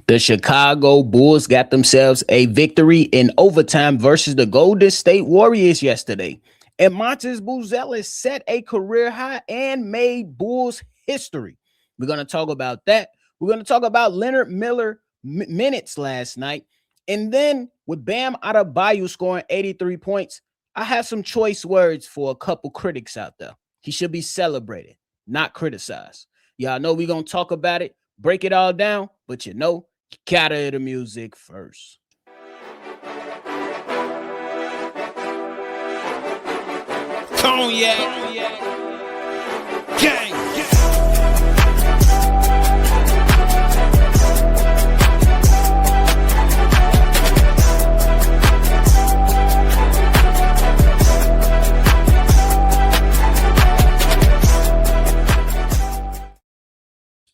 The Chicago Bulls got themselves a victory in overtime versus the Golden State Warriors yesterday. And Matas Buzelis set a career high and made Bulls history. We're going to talk about that. We're going to talk about Leonard Miller minutes last night. And then with Bam Adebayo scoring 83 points, I have some choice words for a couple critics out there. He should be celebrated, not criticized. Y'all know we're going to talk about it, break it all down, but gotta the music first. Cognac, gang.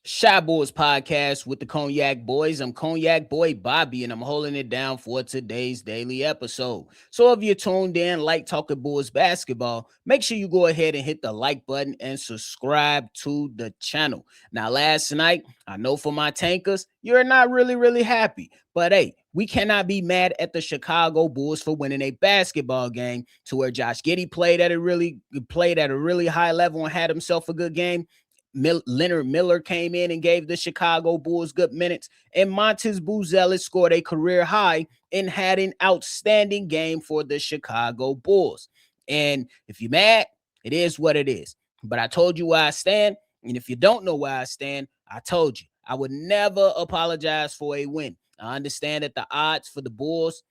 Shy Boys Podcast with the Cognac Boys. I'm Cognac Boy Bobby, and I'm holding it down for today's daily episode. So if you're tuned in, like talking Bulls basketball, make sure you go ahead and hit the like button and subscribe to the channel. Now, last night, I know for my tankers, you're not really happy. But hey, we cannot be mad at the Chicago Bulls for winning a basketball game to where Josh Giddey played at a really high level and had himself a good game. Leonard Miller came in and gave the Chicago Bulls good minutes, and Matas Buzelis scored a career high and had an outstanding game for the Chicago Bulls. And if you're mad, it is what it is. But I told you where I stand, and if you don't know where I stand, I told you I would never apologize for a win. I understand that the odds for the Bulls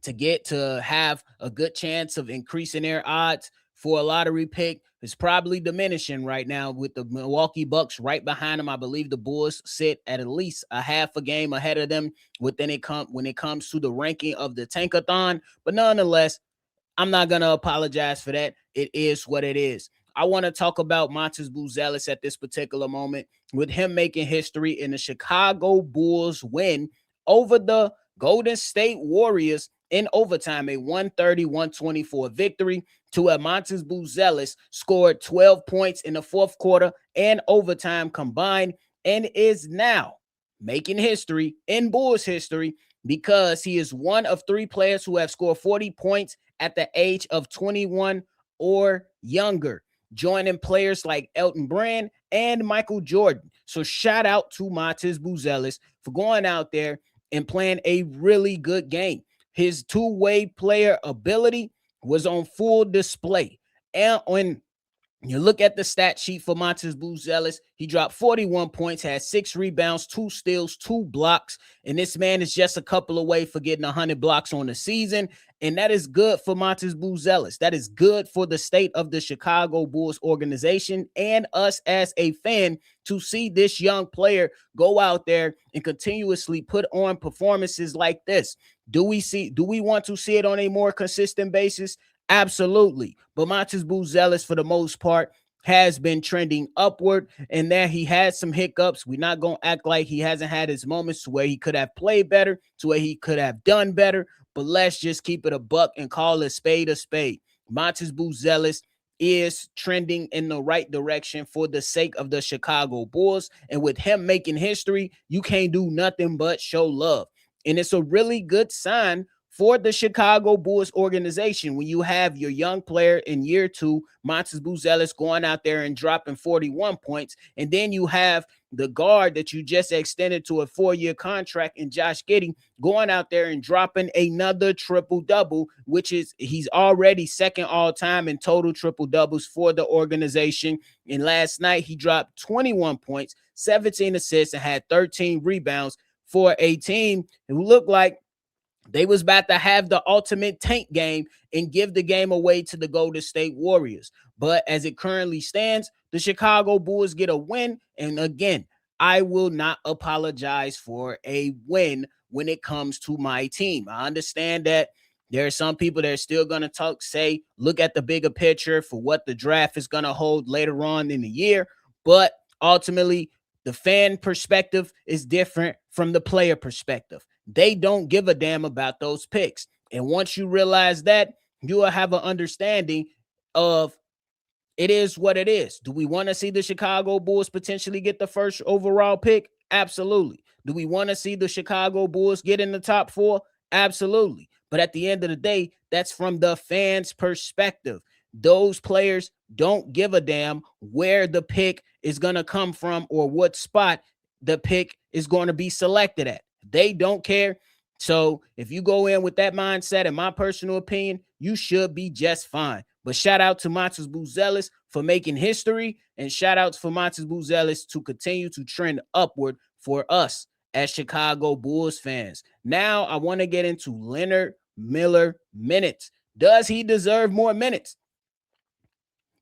to have a good chance of increasing their odds for a lottery pick is probably diminishing right now with the Milwaukee Bucks right behind them. I believe the Bulls sit at least a half a game ahead of them when it comes to the ranking of the Tankathon. But nonetheless, I'm not going to apologize for that. It is what it is. I want to talk about Matas Buzelis at this particular moment with him making history in the Chicago Bulls win over the Golden State Warriors in overtime, a 130-124 victory to Matas Buzelis scored 12 points in the fourth quarter and overtime combined and is now making history in Bulls history because he is one of three players who have scored 40 points at the age of 21 or younger, joining players like Elton Brand and Michael Jordan. So shout out to Matas Buzelis for going out there and playing a really good game. His two-way player ability was on full display. And when you look at the stat sheet for Matas Buzelis, he dropped 41 points, had 6 rebounds, 2 steals, 2 blocks, and this man is just a couple away for getting 100 blocks on the season, and that is good for Matas Buzelis. That is good for the state of the Chicago Bulls organization and us as a fan to see this young player go out there and continuously put on performances like this. Do we want to see it on a more consistent basis? Absolutely. But Matas Buzelis, for the most part, has been trending upward, and there he had some hiccups. We're not going to act like he hasn't had his moments to where he could have played better, to where he could have done better, but let's just keep it a buck and call a spade a spade. Matas Buzelis is trending in the right direction for the sake of the Chicago Bulls, and with him making history, you can't do nothing but show love. And it's a really good sign for the Chicago Bulls organization when you have your young player in year 2, Matas Buzelis, going out there and dropping 41 points, and then you have the guard that you just extended to a 4-year contract in Josh Giddey going out there and dropping another triple-double, which is he's already second all-time in total triple-doubles for the organization. And last night he dropped 21 points, 17 assists, and had 13 rebounds for a team who looked like they was about to have the ultimate tank game and give the game away to the Golden State Warriors. But as it currently stands, the Chicago Bulls get a win. And again, I will not apologize for a win when it comes to my team. I understand that there are some people that are still going to say, look at the bigger picture for what the draft is going to hold later on in the year. But ultimately, the fan perspective is different from the player perspective. They don't give a damn about those picks. And once you realize that, you will have an understanding of it is what it is. Do we want to see the Chicago Bulls potentially get the first overall pick? Absolutely. Do we want to see the Chicago Bulls get in the top four? Absolutely. But at the end of the day, that's from the fans' perspective. Those players don't give a damn where the pick is going to come from or what spot the pick is going to be selected at. They don't care. So if you go in with that mindset, in my personal opinion, you should be just fine. But shout out to Matas Buzelis for making history, and shout out for Matas Buzelis to continue to trend upward for us as Chicago Bulls fans. Now I want to get into Leonard Miller minutes. Does he deserve more minutes?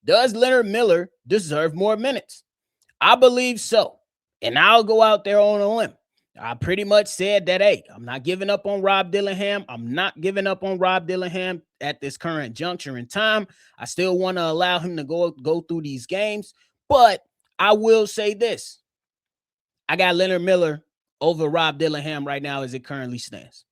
Does Leonard Miller deserve more minutes? I believe so. And I'll go out there on a limb. I pretty much said that, hey, I'm not giving up on Rob Dillingham. I'm not giving up on Rob Dillingham at this current juncture in time. I still want to allow him to go through these games. But I will say this. I got Leonard Miller over Rob Dillingham right now as it currently stands.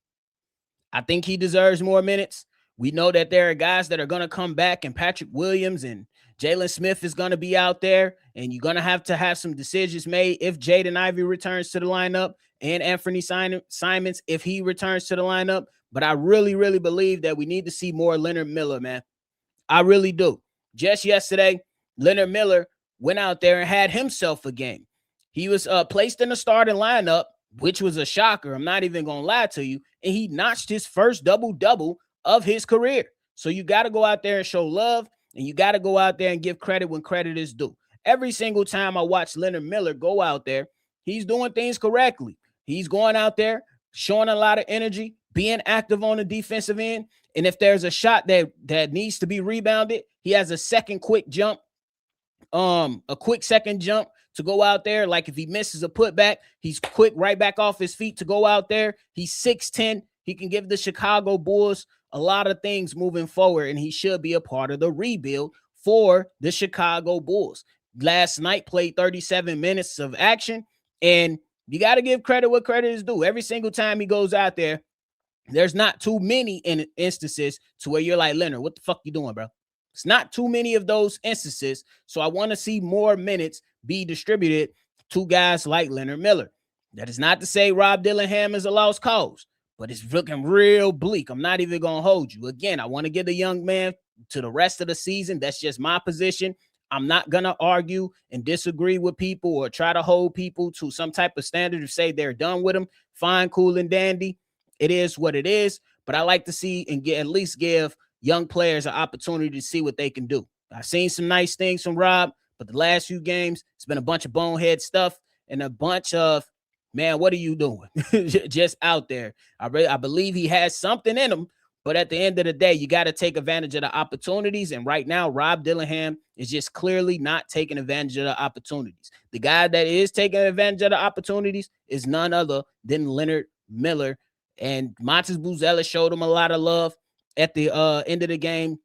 I think he deserves more minutes. We know that there are guys that are going to come back, and Patrick Williams and Jalen Smith is going to be out there, and you're going to have some decisions made if Jaden Ivey returns to the lineup and Anthony Simons if he returns to the lineup. But I really, really believe that we need to see more Leonard Miller, man. I really do. Just yesterday, Leonard Miller went out there and had himself a game. He was placed in the starting lineup, which was a shocker. I'm not even going to lie to you. And he notched his first double-double of his career. So you got to go out there and show love, and you got to go out there and give credit when credit is due. Every single time I watch Leonard Miller go out there, he's doing things correctly. He's going out there, showing a lot of energy, being active on the defensive end. And if there's a shot that needs to be rebounded, he has a quick second jump to go out there. Like if he misses a putback, he's quick right back off his feet to go out there. He's 6'10". He can give the Chicago Bulls a lot of things moving forward, and he should be a part of the rebuild for the Chicago Bulls. Last night played 37 minutes of action, and you got to give credit what credit is due. Every single time he goes out there, there's not too many instances to where you're like, Leonard, what the fuck you doing, bro? It's not too many of those instances. So I want to see more minutes be distributed to guys like Leonard Miller. That is not to say Rob Dillingham is a lost cause, but it's looking real bleak. I'm not even going to hold you. Again, I want to get the young man to the rest of the season. That's just my position. I'm not going to argue and disagree with people or try to hold people to some type of standard to say they're done with them. Fine, cool, and dandy. It is what it is. But I like to see and at least give young players an opportunity to see what they can do. I've seen some nice things from Rob, but the last few games, it's been a bunch of bonehead stuff and a bunch of, man, what are you doing? Just out there. I believe he has something in him, but at the end of the day, you got to take advantage of the opportunities. And right now, Rob Dillingham is just clearly not taking advantage of the opportunities. The guy that is taking advantage of the opportunities is none other than Leonard Miller. And Matas Buzelis showed him a lot of love at the end of the game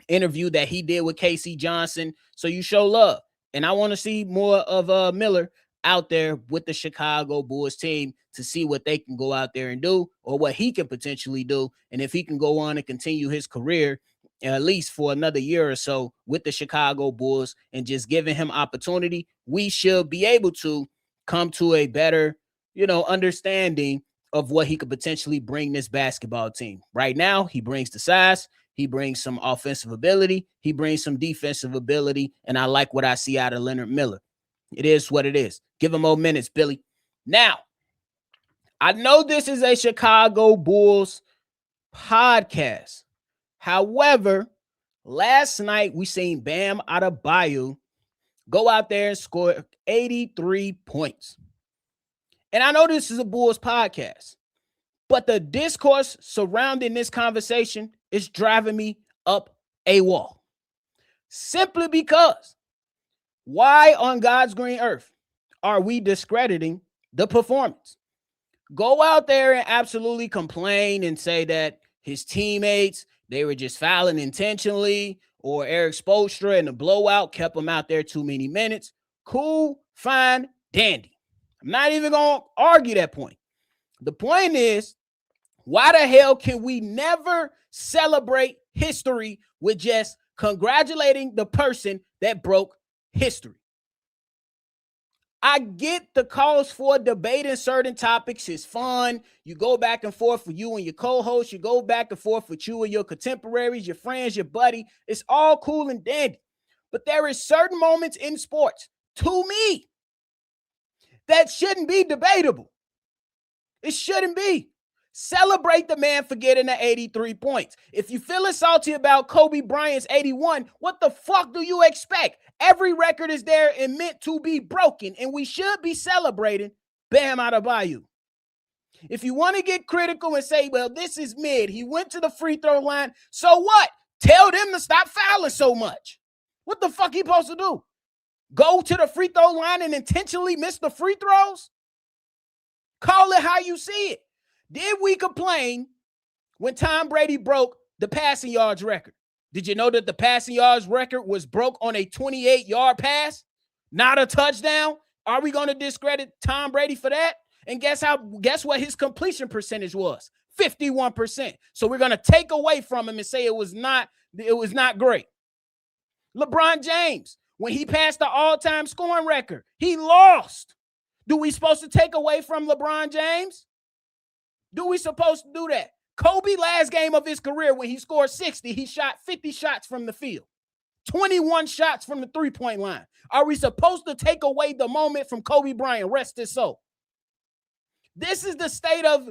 interview that he did with Casey Johnson. So you show love. And I want to see more of Miller out there with the Chicago Bulls team to see what they can go out there and do, or what he can potentially do. And if he can go on and continue his career at least for another year or so with the Chicago Bulls and just giving him opportunity, we should be able to come to a better, understanding of what he could potentially bring this basketball team. Right now, he brings the size, he brings some offensive ability, he brings some defensive ability, and I like what I see out of Leonard Miller. It is what it is. Give him more minutes, Billy. Now, I know this is a Chicago Bulls podcast. However, last night we seen Bam Adebayo go out there and score 83 points. And I know this is a Bulls podcast, but the discourse surrounding this conversation is driving me up a wall. Simply because, why on God's green earth are we discrediting the performance? Go out there and absolutely complain and say that his teammates, they were just fouling intentionally, or Eric Spoelstra in the blowout kept him out there too many minutes. Cool, fine, dandy. I'm not even going to argue that point. The point is, why the hell can we never celebrate history with just congratulating the person that broke history? I get the cause for debating certain topics is fun. You go back and forth with you and your co-host. You go back and forth with you and your contemporaries, your friends, your buddy. It's all cool and dandy. But there is certain moments in sports, to me, that shouldn't be debatable. It shouldn't be. Celebrate the man for getting the 83 points. If you feeling salty about Kobe Bryant's 81, what the fuck do you expect? Every record is there and meant to be broken, and we should be celebrating Bam Adebayo. If you want to get critical and say, well, this is mid, he went to the free throw line, so what? Tell them to stop fouling so much. What the fuck he supposed to do? Go to the free throw line and intentionally miss the free throws? Call it how you see it. Did we complain when Tom Brady broke the passing yards record? Did you know that the passing yards record was broke on a 28-yard pass? Not a touchdown? Are we going to discredit Tom Brady for that? And guess what his completion percentage was? 51%. So we're going to take away from him and say it was not great. LeBron James, when he passed the all-time scoring record, he lost. Do we supposed to take away from LeBron James? Do we supposed to do that? Kobe, last game of his career, when he scored 60, he shot 50 shots from the field, 21 shots from the three-point line. Are we supposed to take away the moment from Kobe Bryant? Rest his soul. This is the state of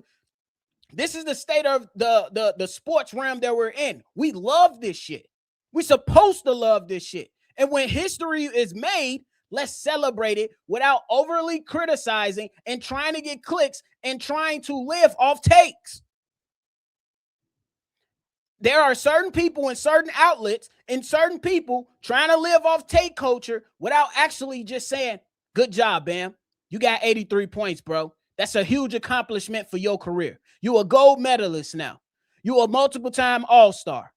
the sports realm that we're in. We love this shit. We're supposed to love this shit. And when history is made, let's celebrate it without overly criticizing and trying to get clicks and trying to live off takes. There are certain people in certain outlets and certain people trying to live off take culture without actually just saying, good job, Bam. You got 83 points, bro. That's a huge accomplishment for your career. You're a gold medalist now. You're a multiple-time All-Star.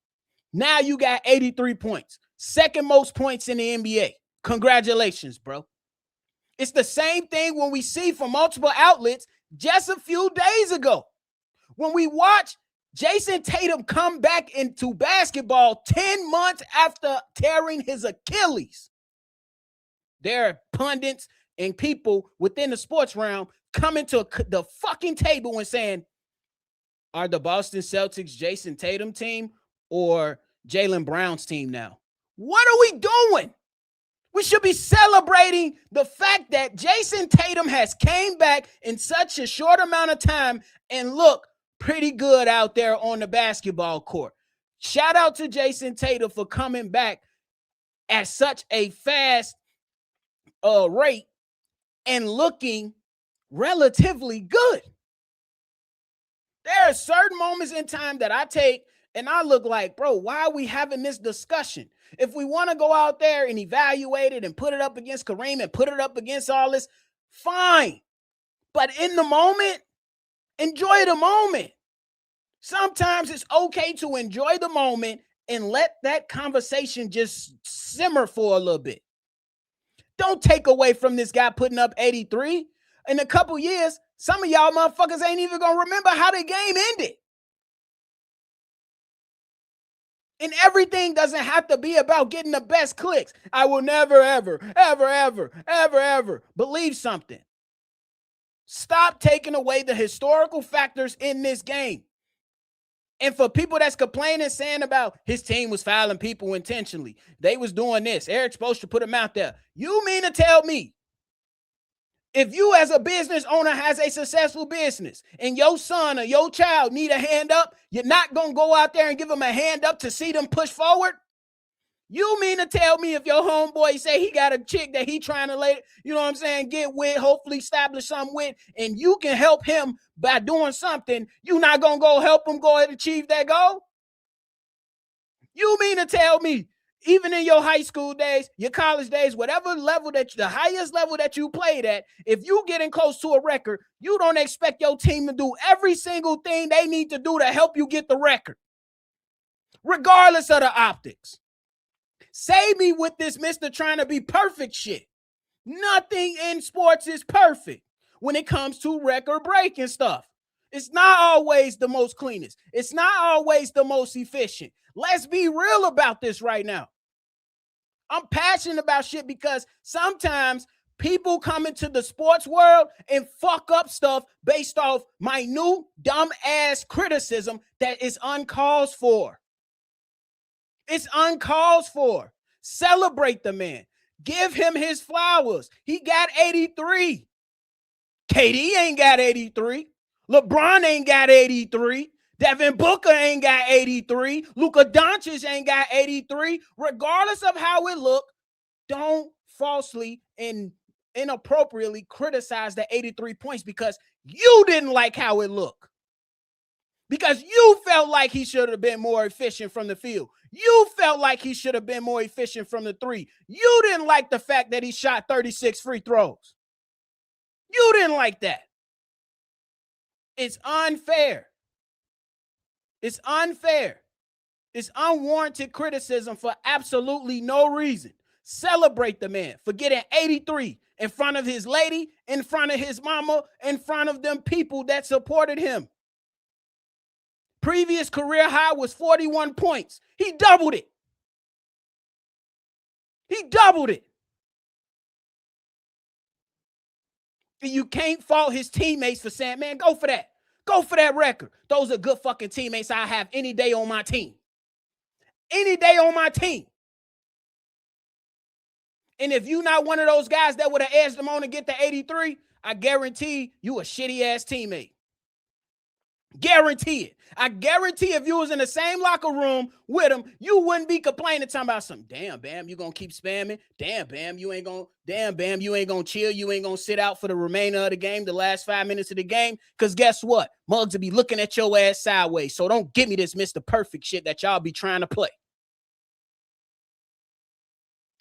Now you got 83 points. Second most points in the NBA. Congratulations, bro. It's the same thing when we see from multiple outlets just a few days ago. When we watch Jason Tatum come back into basketball 10 months after tearing his Achilles, there are pundits and people within the sports realm coming to the fucking table and saying, are the Boston Celtics Jason Tatum team or Jaylen Brown's team now? What are we doing? We should be celebrating the fact that Jason Tatum has came back in such a short amount of time and look pretty good out there on the basketball court. Shout out to Jason Tatum for coming back at such a fast rate and looking relatively good. There are certain moments in time that I take and I look like, bro, why are we having this discussion? If we want to go out there and evaluate it and put it up against Kareem and put it up against all this, fine. But in the moment, enjoy the moment. Sometimes it's okay to enjoy the moment and let that conversation just simmer for a little bit. Don't take away from this guy putting up 83. In a couple years, some of y'all motherfuckers ain't even going to remember how the game ended. And everything doesn't have to be about getting the best clicks. I will never, ever, ever, ever, ever, ever believe something. Stop taking away the historical factors in this game. And for people that's complaining, saying about his team was fouling people intentionally, they was doing this, Eric Spoelstra put him out there. You mean to tell me, if you as a business owner has a successful business and your son or your child need a hand up, you're not going to go out there and give them a hand up to see them push forward? You mean to tell me if your homeboy say he got a chick that he trying to get with, hopefully establish something with, and you can help him by doing something, you not going to go help him go ahead and achieve that goal? You mean to tell me, even in your high school days, your college days, whatever level the highest level that you played at, if you getting close to a record, you don't expect your team to do every single thing they need to do to help you get the record, regardless of the optics. Save me with this Mr. trying to be perfect shit. Nothing in sports is perfect when it comes to record breaking stuff. It's not always the most cleanest. It's not always the most efficient. Let's be real about this right now. I'm passionate about shit because sometimes People come into the sports world and fuck up stuff based off minute, dumb-ass criticism that is uncalled for. It's uncalled for. Celebrate the man. Give him his flowers. He got 83. KD ain't got 83. LeBron ain't got 83. Devin Booker ain't got 83. Luka Doncic ain't got 83. Regardless of how it look, don't falsely and inappropriately criticize the 83 points because you didn't like how it looked. Because you felt like he should have been more efficient from the field. You felt like he should have been more efficient from the three. You didn't like the fact that he shot 36 free throws. You didn't like that. It's unfair. It's unfair. It's unwarranted criticism for absolutely no reason. Celebrate the man for getting 83 in front of his lady, in front of his mama, in front of them people that supported him. Previous career high was 41 points. He doubled it. He doubled it. And you can't fault his teammates for saying, man, go for that. Go for that record. Those are good fucking teammates I have any day on my team. Any day on my team. And if you're not one of those guys that would have edged them on to get the 83, I guarantee you a shitty ass teammate. Guarantee it. I guarantee if you was in the same locker room with him, you wouldn't be complaining talking about something. Damn, Bam, you gonna keep spamming? Damn, Bam, you ain't gonna chill. You ain't gonna sit out for the remainder of the game, the last 5 minutes of the game. Because guess what? Mugs will be looking at your ass sideways. So don't give me this Mr. Perfect shit that y'all be trying to play.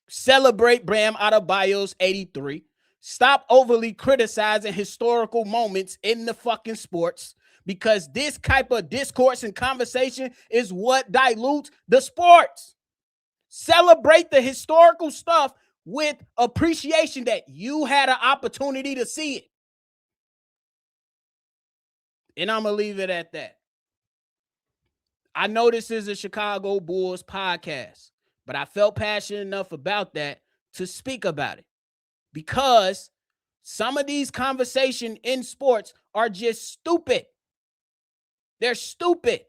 Celebrate Bam Adebayo's 83. Stop overly criticizing historical moments in the fucking sports. Because this type of discourse and conversation is what dilutes the sports. Celebrate the historical stuff with appreciation that you had an opportunity to see it. And I'm going to leave it at that. I know this is a Chicago Bulls podcast, but I felt passionate enough about that to speak about it. Because some of these conversations in sports are just stupid. They're stupid.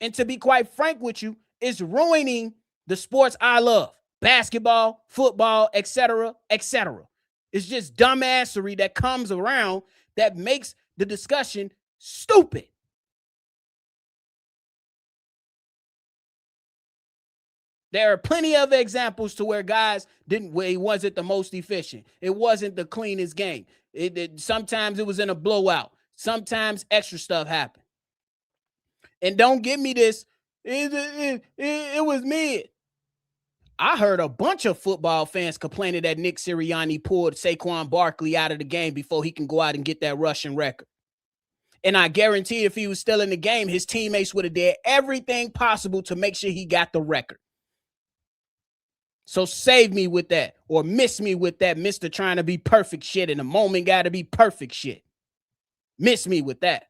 And to be quite frank with you, it's ruining the sports I love. Basketball, football, etc., etc. It's just dumbassery that comes around that makes the discussion stupid. There are plenty of examples to where guys where he wasn't the most efficient. It wasn't the cleanest game. Sometimes it was in a blowout. Sometimes extra stuff happened. And don't give me this, it was mid. I heard a bunch of football fans complaining that Nick Sirianni pulled Saquon Barkley out of the game before he can go out and get that rushing record. And I guarantee if he was still in the game, his teammates would have did everything possible to make sure he got the record. So save me with that or miss me with that Mr. Trying to be perfect shit and the moment got to be perfect shit. Miss me with that.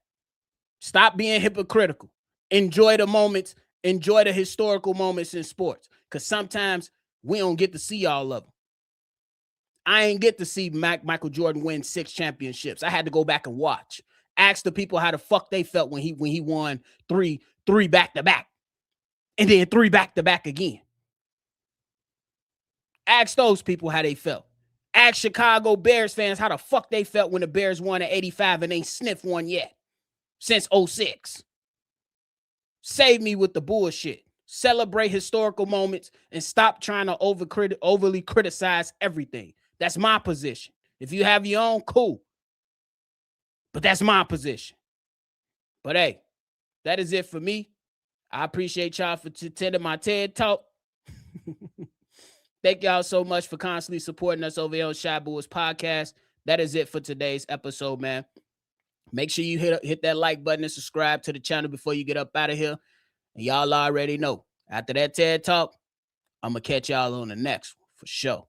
Stop being hypocritical. Enjoy the moments. Enjoy the historical moments in sports. Because sometimes we don't get to see all of them. I ain't get to see Michael Jordan win 6 championships. I had to go back and watch. Ask the people how the fuck they felt when he won three back-to-back. And then 3 back-to-back again. Ask those people how they felt. Ask Chicago Bears fans how the fuck they felt when the Bears won at 85 and ain't sniffed one yet. Since 06. Save me with the bullshit. Celebrate historical moments and stop trying to overly criticize everything. That's my position. If you have your own, cool. But that's my position. But hey, that is it for me. I appreciate y'all for attending my TED Talk. Thank y'all so much for constantly supporting us over here on Shy Bulls Podcast. That is it for today's episode, man. Make sure you hit that like button and subscribe to the channel before you get up out of here. And y'all already know, after that TED Talk, I'm going to catch y'all on the next one for sure.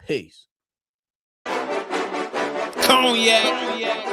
Peace. Cognac.